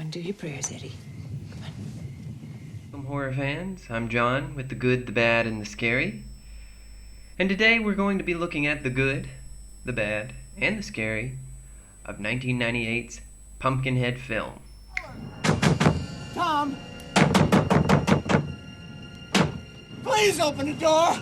and do your prayers, Eddie. Come on. Welcome, horror fans. I'm John with the good, the bad, and the scary. And today we're going to be looking at the good, the bad, and the scary of 1998's Pumpkinhead film. Tom! Please open the door!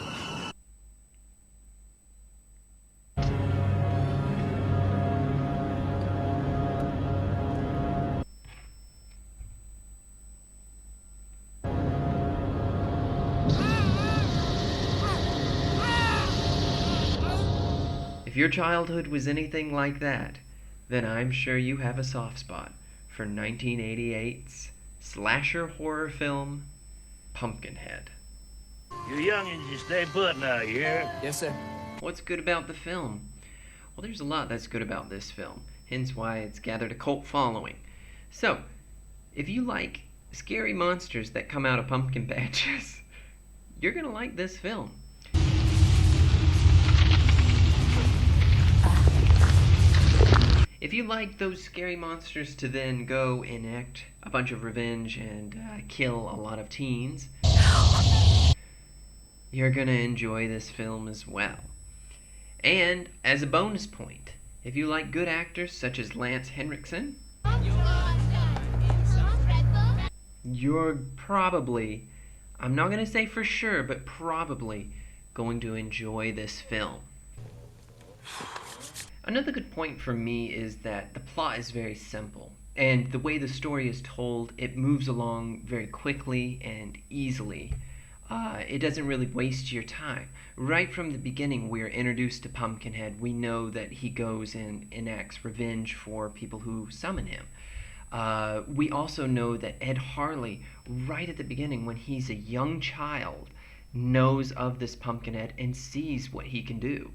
If your childhood was anything like that, then I'm sure you have a soft spot for 1988's slasher horror film, Pumpkinhead. You youngins, you stay put now, you hear? Yes, sir. What's good about the film? Well, there's a lot that's good about this film, hence why it's gathered a cult following. So, if you like scary monsters that come out of pumpkin patches, you're gonna like this film. If you like those scary monsters to then go enact a bunch of revenge and kill a lot of teens, you're gonna enjoy this film as well. And as a bonus point, if you like good actors such as Lance Henriksen, you're probably, I'm not gonna say for sure, but probably going to enjoy this film. Another good point for me is that the plot is very simple, and the way the story is told, it moves along very quickly and easily. It doesn't really waste your time. Right from the beginning, we're introduced to Pumpkinhead. We know that he goes and enacts revenge for people who summon him. We also know that Ed Harley, right at the beginning, when he's a young child, knows of this Pumpkinhead and sees what he can do.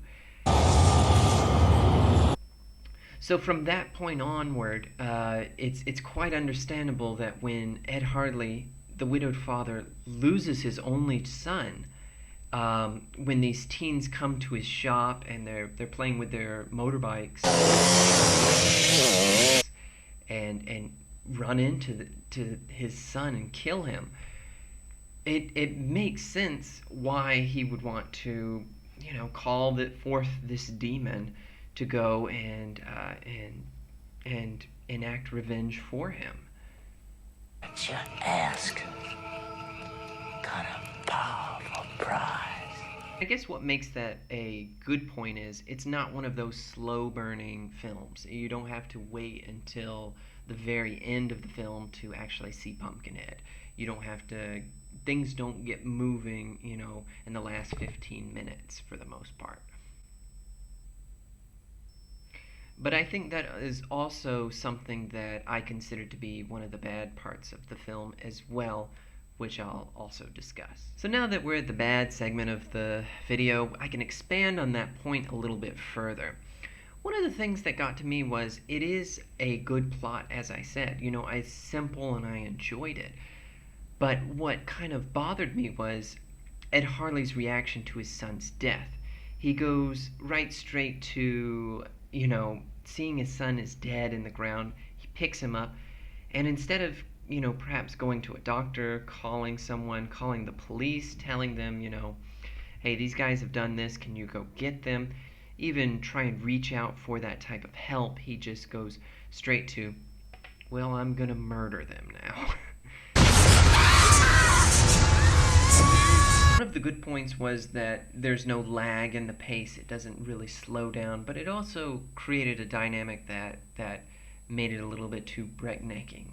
So from that point onward, it's quite understandable that when Ed Harley, the widowed father, loses his only son, when these teens come to his shop and they're playing with their motorbikes and run into his son and kill him, it makes sense why he would want to, call forth this demon to go and enact revenge for him. What you ask? Got a powerful prize. I guess what makes that a good point is it's not one of those slow-burning films. You don't have to wait until the very end of the film to actually see Pumpkinhead. You don't have to, things don't get moving, in the last 15 minutes for the most part. But I think that is also something that I consider to be one of the bad parts of the film as well, which I'll also discuss. So now that we're at the bad segment of the video, I can expand on that point a little bit further. One of the things that got to me was it is a good plot, as I said. It's simple and I enjoyed it. But what kind of bothered me was Ed Harley's reaction to his son's death. He goes right straight to, seeing his son is dead in the ground. He picks him up, and instead of, perhaps going to a doctor, calling the police, telling them, hey, these guys have done this, can you go get them? Even try and reach out for that type of help, he just goes straight to, well, I'm gonna murder them now. One of the good points was that there's no lag in the pace. It doesn't really slow down, but it also created a dynamic that made it a little bit too breaknecking.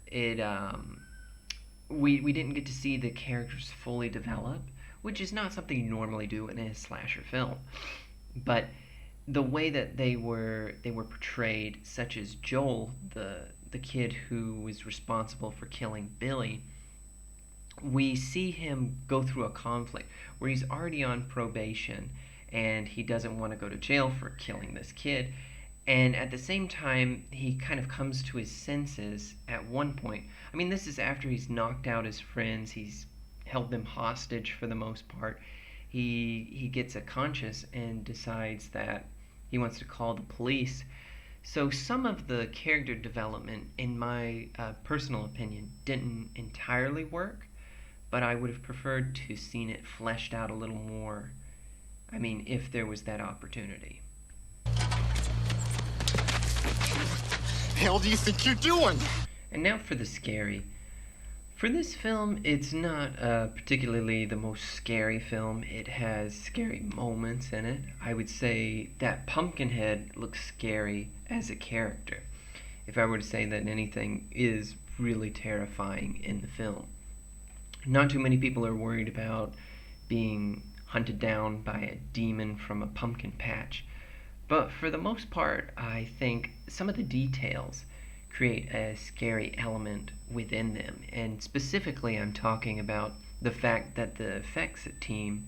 We didn't get to see the characters fully develop, which is not something you normally do in a slasher film. But the way that they were portrayed, such as Joel, the kid who was responsible for killing Billy, we see him go through a conflict where he's already on probation and he doesn't want to go to jail for killing this kid, and at the same time he kind of comes to his senses at one point. I mean, this is after he's knocked out his friends, he's held them hostage for the most part. He gets a conscience and decides that he wants to call the police So some of the character development, in my personal opinion, didn't entirely work, but I would have preferred to seen it fleshed out a little more. I mean, if there was that opportunity. Hell do you think you're doing? And now for the scary. For this film, it's not particularly the most scary film. It has scary moments in it. I would say that Pumpkinhead looks scary as a character, if I were to say that anything is really terrifying in the film. Not too many people are worried about being hunted down by a demon from a pumpkin patch, but for the most part, I think some of the details create a scary element within them. And specifically, I'm talking about the fact that the effects team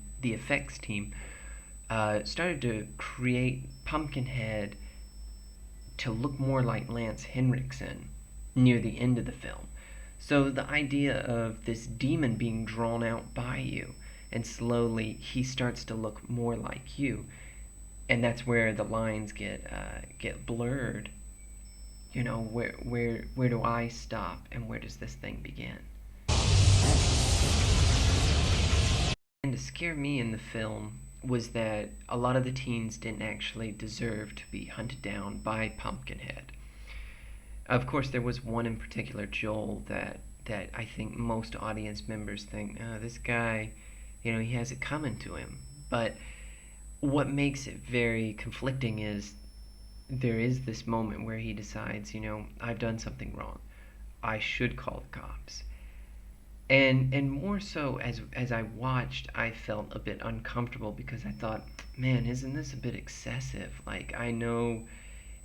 started to create Pumpkinhead to look more like Lance Henriksen near the end of the film. So the idea of this demon being drawn out by you, and slowly he starts to look more like you, and that's where the lines get blurred. You know, where do I stop and where does this thing begin? And to scare me in the film was that a lot of the teens didn't actually deserve to be hunted down by Pumpkinhead. Of course, there was one in particular, Joel, that I think most audience members think, oh, this guy, you know, he has it coming to him. But what makes it very conflicting is there is this moment where he decides, you know, I've done something wrong. I should call the cops. And more so, as I watched, I felt a bit uncomfortable because I thought, man, isn't this a bit excessive? Like, I know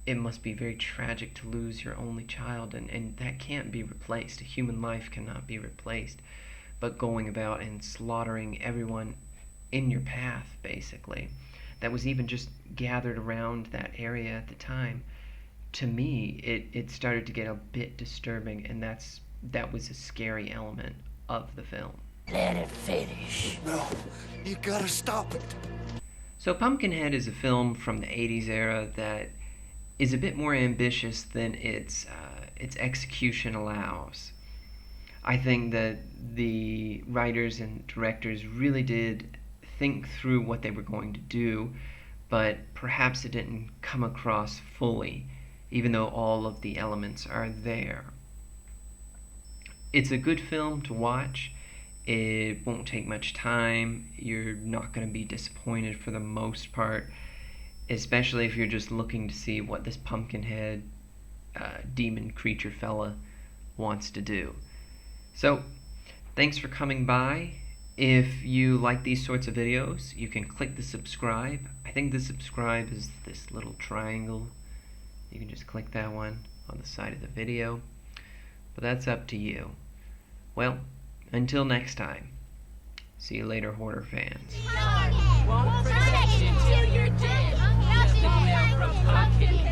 it must be very tragic to lose your only child, and that can't be replaced. A human life cannot be replaced. But going about and slaughtering everyone in your path, basically, that was even just gathered around that area at the time, to me, it started to get a bit disturbing, and that was a scary element of the film. Let it finish. No, you gotta stop it. So Pumpkinhead is a film from the 80s era that is a bit more ambitious than its execution allows. I think that the writers and directors really did think through what they were going to do, but perhaps it didn't come across fully, even though all of the elements are there. It's a good film to watch. It won't take much time. You're not going to be disappointed for the most part, especially if you're just looking to see what this Pumpkinhead demon creature fella wants to do. So, thanks for coming by. If you like these sorts of videos, you can click the subscribe. I think the subscribe is this little triangle. You can just click that one on the side of the video. But that's up to you. Well, until next time. See you later, horror fans. Won't protect you till you're dead. Just a glimpse from Pumpkinhead.